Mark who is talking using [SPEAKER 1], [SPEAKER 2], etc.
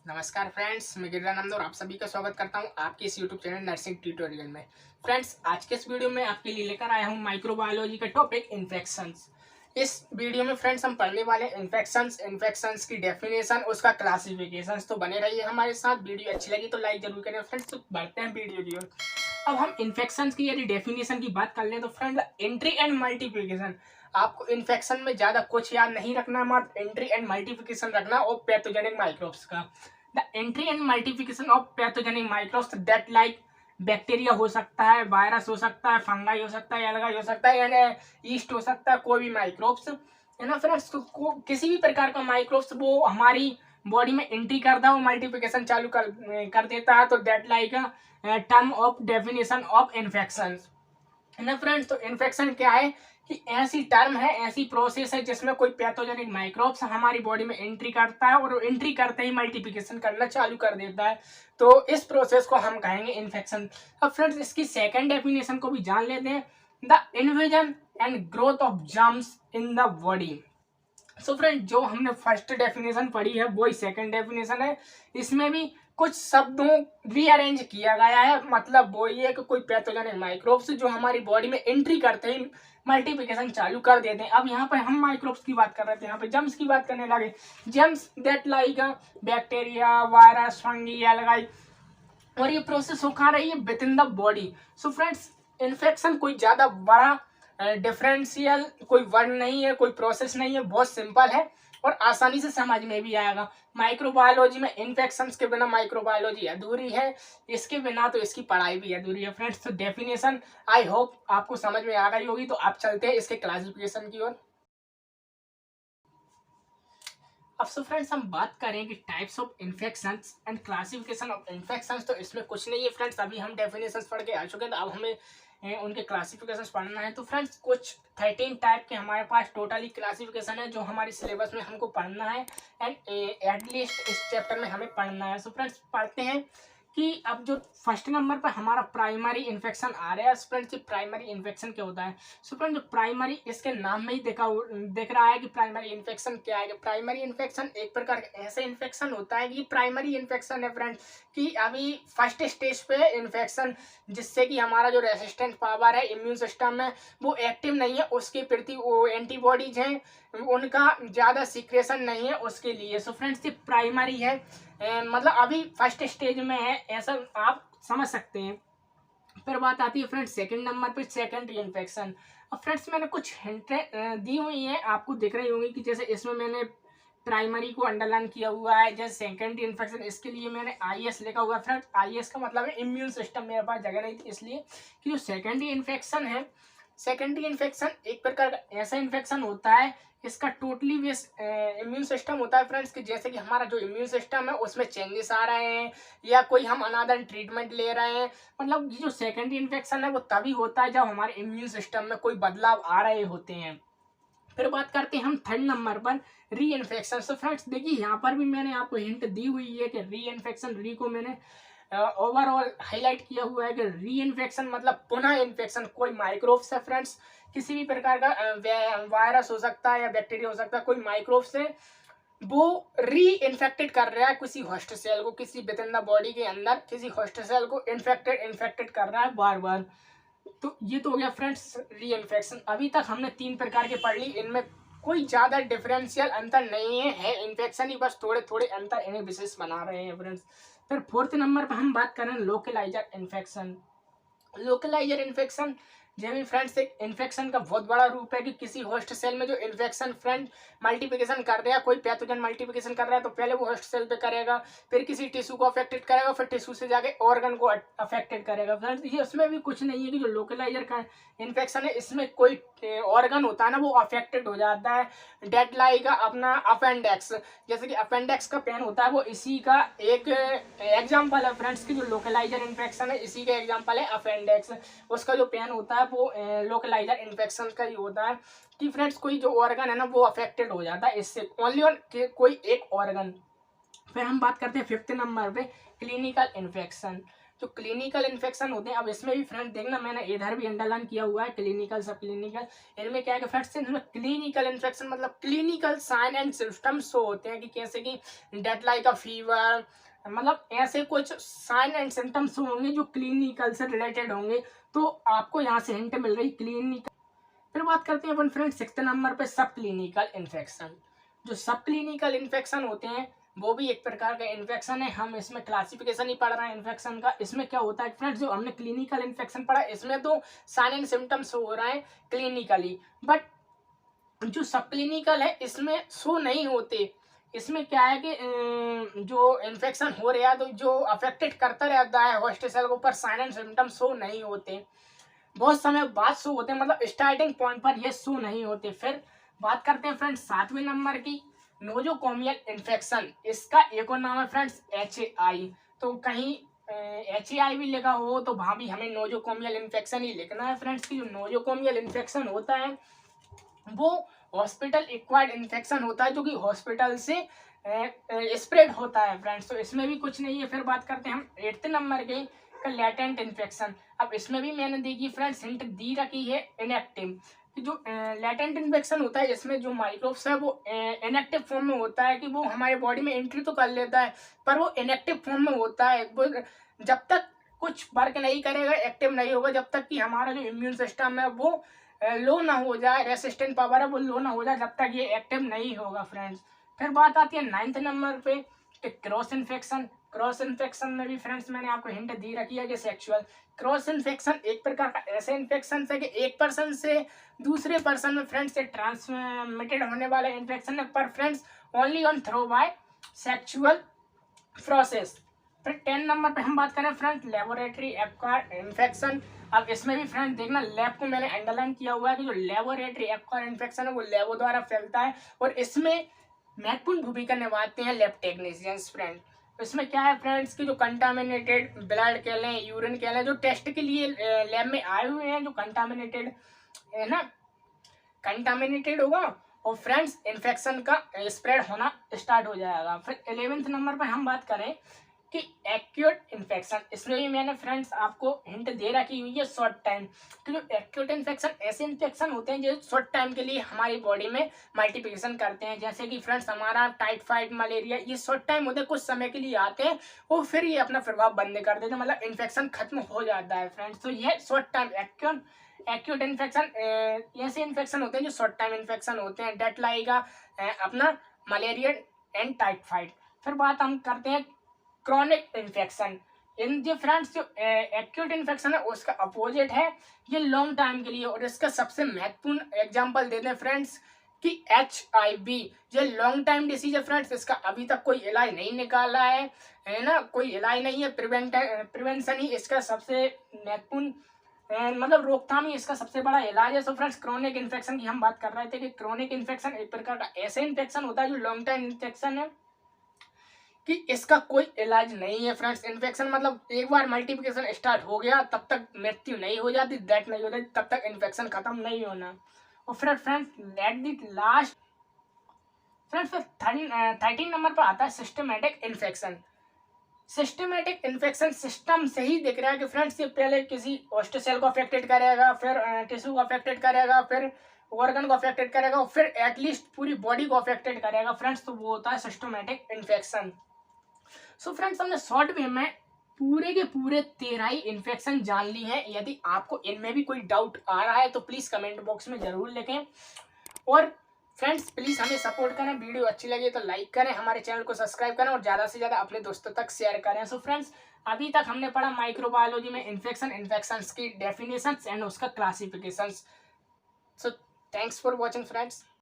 [SPEAKER 1] नमस्कार फ्रेंड्स, मैं गिरिरानंद और आप सभी का स्वागत करता हूं आपके इस यूट्यूब चैनल नर्सिंग ट्यूटोरियल में। फ्रेंड्स, आज के इस वीडियो में आपके लिए लेकर आया हूं माइक्रोबायोलॉजी का टॉपिक इन्फेक्शंस। इस वीडियो में फ्रेंड्स हम पढ़ने वाले इन्फेक्शंस की डेफिनेशन, उसका क्लासिफिकेशन। तो बने रहिए हमारे साथ। वीडियो अच्छी लगी तो लाइक जरूर करें फ्रेंड्स। तो बढ़ते हैं वीडियो की ओर। अब हम इन्फेक्शंस की यदि डेफिनेशन की बात कर लें तो फ्रेंड, एंट्री एंड मल्टीप्लिकेशन। आपको इन्फेक्शन में ज्यादा कुछ याद नहीं रखना, मत एंट्री एंड मल्टीप्लिकेशन रखना और पैथोजेनिक माइक्रोब्स का। The entry and multiplication of pathogenic microbes that like bacteria हो सकता है, वायरस हो सकता है, फंगाई हो सकता है, एल्गाई हो सकता है, यानी ईस्ट हो सकता है, कोई भी माइक्रोब्स है ना फ्रेंड्स। किसी भी प्रकार का माइक्रोब्स वो हमारी बॉडी में एंट्री करता है, वो मल्टीप्लिकेशन चालू कर देता है। तो that like term of definition of infection है ना फ्रेंड्स। तो इन्फेक्शन क्या है कि ऐसी टर्म है, ऐसी प्रोसेस है जिसमें कोई पैथोजेनिक माइक्रोब्स हमारी बॉडी में एंट्री करता है और एंट्री करते ही मल्टीप्लिकेशन करना चालू कर देता है। तो इस प्रोसेस को हम कहेंगे इन्फेक्शन। अब फ्रेंड्स, इसकी सेकंड डेफिनेशन को भी जान लेते हैं। The invasion and growth of germs in the body. So friend, जो हमने फर्स्ट डेफिनेशन पढ़ी है वही सेकंड डेफिनेशन है। इसमें भी कुछ शब्दों रीअरेंज किया गया है। मतलब वो ये कि कोई पैथोजेनिक माइक्रोब्स जो हमारी बॉडी में एंट्री करते ही मल्टीप्लिकेशन चालू कर देते हैं। अब यहाँ पर हम माइक्रोब्स की बात कर रहे थे, यहाँ पे जर्म्स की बात करने लगे। Germs that like bacteria, virus, fungi, algae, और ये प्रोसेस हो खा रही है with in the body. So friends, infection कोई ज्यादा बड़ा डिफरेंशियल कोई वर्ड नहीं है, कोई प्रोसेस नहीं है, बहुत सिंपल है और आसानी से समझ में भी आएगा। माइक्रोबायोलॉजी में इन्फेक्शंस के बिना माइक्रोबायोलॉजी अधूरी है, इसके बिना तो इसकी पढ़ाई भी अधूरी है फ्रेंड्स। तो डेफिनेशन आई होप आपको समझ में आ गई होगी। तो आप चलते हैं इसके क्लासिफिकेशन की ओर। अब सो फ्रेंड्स, हम बात करें कि types of infections and classification of infections. तो इसमें कुछ नहीं है फ्रेंड्स, अभी हम डेफिनेशंस पढ़ के आ चुके हैं, तो अब हमें उनके क्लासिफिकेशंस पढ़ना है। तो फ्रेंड्स, कुछ 13 टाइप के हमारे पास टोटली क्लासिफिकेशन है जो हमारे सिलेबस में हमको पढ़ना है एंड एटलीस्ट इस चैप्टर में हमें पढ़ना है। सो फ्रेंड्स, पढ़ते हैं कि अब जो फर्स्ट नंबर पर हमारा प्राइमरी इन्फेक्शन आ रहा है। फ्रेंड्स, प्राइमरी इन्फेक्शन क्या होता है? सो फ्रेंड्स, जो प्राइमरी, इसके नाम में ही देख रहा है कि प्राइमरी इन्फेक्शन क्या है। प्राइमरी इन्फेक्शन एक प्रकार का ऐसा इन्फेक्शन होता है कि प्राइमरी इन्फेक्शन है फ्रेंड्स कि अभी फर्स्ट स्टेज पे इन्फेक्शन, जिससे कि हमारा जो रेसिस्टेंट पावर है, इम्यून सिस्टम है, वो एक्टिव नहीं है, उसके प्रति वो एंटीबॉडीज हैं, उनका ज्यादा सिक्रेशन नहीं है उसके लिए। सो फ्रेंड्स, ये प्राइमरी है, मतलब अभी फर्स्ट स्टेज में है, ऐसा आप समझ सकते हैं। फिर बात आती है फ्रेंड्स सेकंड नंबर पे, सेकेंडरी इन्फेक्शन। अब फ्रेंड्स, मैंने कुछ हिंट दी हुई हैं, आपको दिख रही होंगी कि जैसे इसमें मैंने प्राइमरी को अंडरलाइन किया हुआ है, जैसे सेकेंडरी इन्फेक्शन इसके लिए मैंने IS लिखा हुआ है। फ्रेंड्स, IS का मतलब है इम्यून सिस्टम, मेरे पास जगह नहीं थी इसलिए। कि जो सेकेंडरी इन्फेक्शन है, सेकेंडरी इन्फेक्शन एक प्रकार का ऐसा इन्फेक्शन होता है, इसका टोटली बेस इम्यून सिस्टम होता है फ्रेंड्स। कि जैसे कि हमारा जो इम्यून सिस्टम है उसमें चेंजेस आ रहे हैं या कोई हम अनदर ट्रीटमेंट ले रहे हैं। मतलब ये जो सेकेंडरी इन्फेक्शन है वो तभी होता है जब हमारे इम्यून सिस्टम में कोई बदलाव आ रहे होते हैं। फिर बात करते हैं हम थर्ड नंबर पर, री इन्फेक्शन। तो फ्रेंड्स देखिए, यहाँ पर भी मैंने आपको हिंट दी हुई है कि री इन्फेक्शन, री को मैंने ओवरऑल हाईलाइट किया हुआ है कि री इन्फेक्शन मतलब पुनः इन्फेक्शन। कोई माइक्रोब से फ्रेंड्स, किसी भी प्रकार का वायरस हो सकता है या बैक्टीरिया हो सकता है, कोई माइक्रोब से वो री इन्फेक्टेड कर रहा है किसी होस्ट सेल को, किसी विद इन द बॉडी के अंदर किसी होस्ट सेल को इन्फेक्टेड कर रहा है बार बार। तो ये तो हो गया फ्रेंड्स री इन्फेक्शन। अभी तक हमने 3 प्रकार के पढ़ ली, इनमें कोई ज्यादा डिफरेंशियल अंतर नहीं है इन्फेक्शन ही बस थोड़े थोड़े अंतर इन्हें विशेष बना रहे हैं फ्रेंड्स। फिर फोर्थ नंबर पर हम बात करें लोकलाइजर इन्फेक्शन। लोकलाइजर इन्फेक्शन ये भी फ्रेंड्स एक इन्फेक्शन का बहुत बड़ा रूप है कि किसी होस्ट सेल में जो इन्फेक्शन फ्रेंड मल्टीप्लिकेशन कर रहा है, कोई पैथोजन मल्टीप्लिकेशन कर रहा है तो पहले वो होस्ट सेल पे करेगा, फिर किसी टिश्यू को अफेक्टेड करेगा, फिर टिश्यू से जाके ऑर्गन को अफेक्टेड करेगा। फ्रेंड्स, ये उसमें भी कुछ नहीं है कि जो लोकलाइजर का इन्फेक्शन है इसमें कोई ऑर्गन होता है ना वो अफेक्टेड हो जाता है। डेड लाइक अपना अपेंडेक्स, जैसे कि अपेंडेक्स का पेन होता है, वो इसी का एक एग्जाम्पल है फ्रेंड्स की जो लोकलाइजर इन्फेक्शन है, इसी का एग्जाम्पल है अपेंडेक्स। उसका जो पेन होता है वो लोकलाइजर इन्फेक्शन का ही होता है कि फ्रेंड्स कोई जो ऑर्गन है ना वो अफेक्टेड हो जाता है इससे, ओनली ऑन कोई एक ऑर्गन। फिर हम बात करते हैं फिफ्थ नंबर पे, क्लिनिकल इन्फेक्शन। जो क्लिनिकल इन्फेक्शन होते हैं, अब इसमें भी फ्रेंड देखना मैंने इधर भी अंडरलाइन किया हुआ है क्लिनिकल सब क्लिनिकल। इनमें क्या है कि फ्रेंड्स इसमें क्लिनिकल इन्फेक्शन मतलब clinical sign and symptoms show होते हैं कि कैसे कि डेथ लाइक अ फीवर, मतलब ऐसे कुछ साइन एंड सिम्टम्स होंगे जो क्लिनिकल से रिलेटेड होंगे। तो आपको यहाँ से हिंट मिल रही क्लिनिकल। फिर बात करते हैं अपन फ्रेंड 6 नंबर पे सब क्लिनिकल इन्फेक्शन। जो सब क्लिनिकल इन्फेक्शन होते हैं वो भी एक प्रकार का इन्फेक्शन है। हम इसमें क्लासिफिकेशन ही पढ़ रहे हैं इन्फेक्शन का। इसमें क्या होता है फ्रेंड्स, जो हमने क्लिनिकल इन्फेक्शन पढ़ा इसमें तो साइन एंड सिम्टम्स हो रहा है क्लिनिकली, बट जो सब क्लिनिकल है इसमें शो नहीं होते। इसमें क्या है कि जो इन्फेक्शन हो रहा है तो जो अफेक्टेड करता रहता है होस्ट सेल के ऊपर, साइन एंड सिम्टम्स शो नहीं होते, बहुत समय बाद शो होते हैं, मतलब स्टार्टिंग पॉइंट पर ये शो नहीं होते। फिर बात करते हैं फ्रेंड्स 7वें नंबर की, नोजोकोमियल इन्फेक्शन। इसका एक और नाम है फ्रेंड्स HAI। तो कहीं HAI भी लिखा हो तो वहां भी हमें नोजोकोमियल इन्फेक्शन ही लिखना है फ्रेंड्स। की जो नोजोकोमियल इन्फेक्शन होता है वो हॉस्पिटल एक्वायर्ड इन्फेक्शन होता है, जो कि हॉस्पिटल से स्प्रेड होता है फ्रेंड्स। तो इसमें भी कुछ नहीं है। फिर बात करते हैं हम 8 नंबर के लेटेंट इन्फेक्शन। अब इसमें भी मैंने देखी फ्रेंड्स हिंट दी रखी है इनएक्टिव। जो लेटेंट इन्फेक्शन होता है इसमें जो माइक्रोब्स है वो इनएक्टिव फॉर्म में होता है, कि वो हमारे बॉडी में एंट्री तो कर लेता है पर वो इनएक्टिव फॉर्म में होता है। वो जब तक कुछ वर्क नहीं करेगा, एक्टिव नहीं होगा, जब तक कि हमारा जो इम्यून सिस्टम है वो लो ना हो जाए, रेसिस्टेंट पावर है वो लो ना हो जाए, जब तक ये एक्टिव नहीं होगा फ्रेंड्स। फिर बात आती है 9th नंबर पे क्रॉस इन्फेक्शन। क्रॉस इन्फेक्शन में भी फ्रेंड्स मैंने आपको हिंट दी रखी है कि सेक्सुअल क्रॉस इन्फेक्शन एक प्रकार का ऐसे इन्फेक्शन है कि एक पर्सन से दूसरे पर्सन में फ्रेंड्स से ट्रांसमिटेड होने वाले इन्फेक्शन है, पर friends only on through by sexual process. फिर 10 नंबर पे हम बात करें फ्रेंड्स लेबोरेटरी एक्वायर्ड इन्फेक्शन। अब इसमें भी फ्रेंड्स देखना लैब को मैंने अंडरलाइन किया हुआ है कि जो लेबोरेटरी एक्वायर्ड इन्फेक्शन है वो लैबो द्वारा फैलता है, और इसमें महत्वपूर्ण भूमिका निभाते हैं लैब टेक्नीशियंस फ्रेंड। इसमें क्या है फ्रेंड्स की जो कंटामिनेटेड ब्लड कह लें, यूरिन कह लें, जो टेस्ट के लिए लैब में आए हुए हैं, जो कंटामिनेटेड है ना, कंटामिनेटेड होगा और फ्रेंड्स इन्फेक्शन का स्प्रेड होना स्टार्ट हो जाएगा। फिर 11th नंबर पर हम बात करें कि एक्यूट इन्फेक्शन। इसमें भी मैंने फ्रेंड्स आपको हिंट दे रखी हुई है शॉर्ट टाइम। तो जो एक्यूट इन्फेक्शन ऐसे इन्फेक्शन होते हैं जो शॉर्ट टाइम के लिए हमारी बॉडी में मल्टीप्लिकेशन करते हैं, जैसे कि फ्रेंड्स हमारा टाइफाइड, मलेरिया, ये शॉर्ट टाइम होते हैं, कुछ समय के लिए आते हैं और फिर ये अपना प्रभाव बंद कर देते हैं, मतलब इन्फेक्शन खत्म हो जाता है फ्रेंड्स। तो ये शॉर्ट टाइम एक्यूट इन्फेक्शन ऐसे इन्फेक्शन होते हैं जो शॉर्ट टाइम इन्फेक्शन होते हैं, डेट लाएगा अपना मलेरिया एंड टाइफाइड। फिर बात हम करते हैं क्रॉनिक इन्फेक्शन। इन जो फ्रेंड्स जो एक्यूट इन्फेक्शन है उसका अपोजिट है, ये लॉन्ग टाइम के लिए। और इसका सबसे महत्वपूर्ण एग्जांपल देते हैं फ्रेंड्स कि HIV। ये लॉन्ग टाइम डिसीज है फ्रेंड्स, इसका अभी तक कोई इलाज नहीं निकाला है ना, कोई इलाज नहीं है, प्रिवेंशन ही इसका सबसे महत्वपूर्ण मतलब रोकथाम ही इसका सबसे बड़ा इलाज है। सो फ्रेंड्स क्रोनिक इन्फेक्शन की हम बात कर रहे थे कि क्रोनिक इन्फेक्शन एक प्रकार का ऐसे इन्फेक्शन होता है जो लॉन्ग टाइम इन्फेक्शन है, कि इसका कोई इलाज नहीं है फ्रेंड्स। इन्फेक्शन मतलब एक बार मल्टीप्लिकेशन स्टार्ट हो गया तब तक मृत्यु नहीं हो जाती, डेथ नहीं हो जाती, तब तक इन्फेक्शन खत्म नहीं होना। और फिर friends let the last friends 13 number पर आता है systematic infection. Systematic infection system से ही दिख रहा है कि फ्रेंड्स ये पहले किसी होस्ट सेल को अफेक्टेड करेगा, फिर टिश्यू को अफेक्टेड करेगा, फिर ऑर्गन को अफेक्टेड करेगा और फिर एटलीस्ट पूरी बॉडी को अफेक्टेड करेगा फ्रेंड्स। तो वो होता है सिस्टमेटिक इन्फेक्शन। सो फ्रेंड्स हमने शॉर्ट वे में पूरे के पूरे 13 ही इन्फेक्शन जान ली हैं। यदि आपको इनमें भी कोई डाउट आ रहा है तो प्लीज़ कमेंट बॉक्स में ज़रूर लिखें। और फ्रेंड्स प्लीज़ हमें सपोर्ट करें, वीडियो अच्छी लगी तो लाइक करें, हमारे चैनल को सब्सक्राइब करें और ज़्यादा से ज़्यादा अपने दोस्तों तक शेयर करें। सो फ्रेंड्स अभी तक हमने पढ़ा माइक्रोबायोलॉजी में इन्फेक्शंस की डेफिनेशंस एंड उसका classifications. So thanks for watching friends.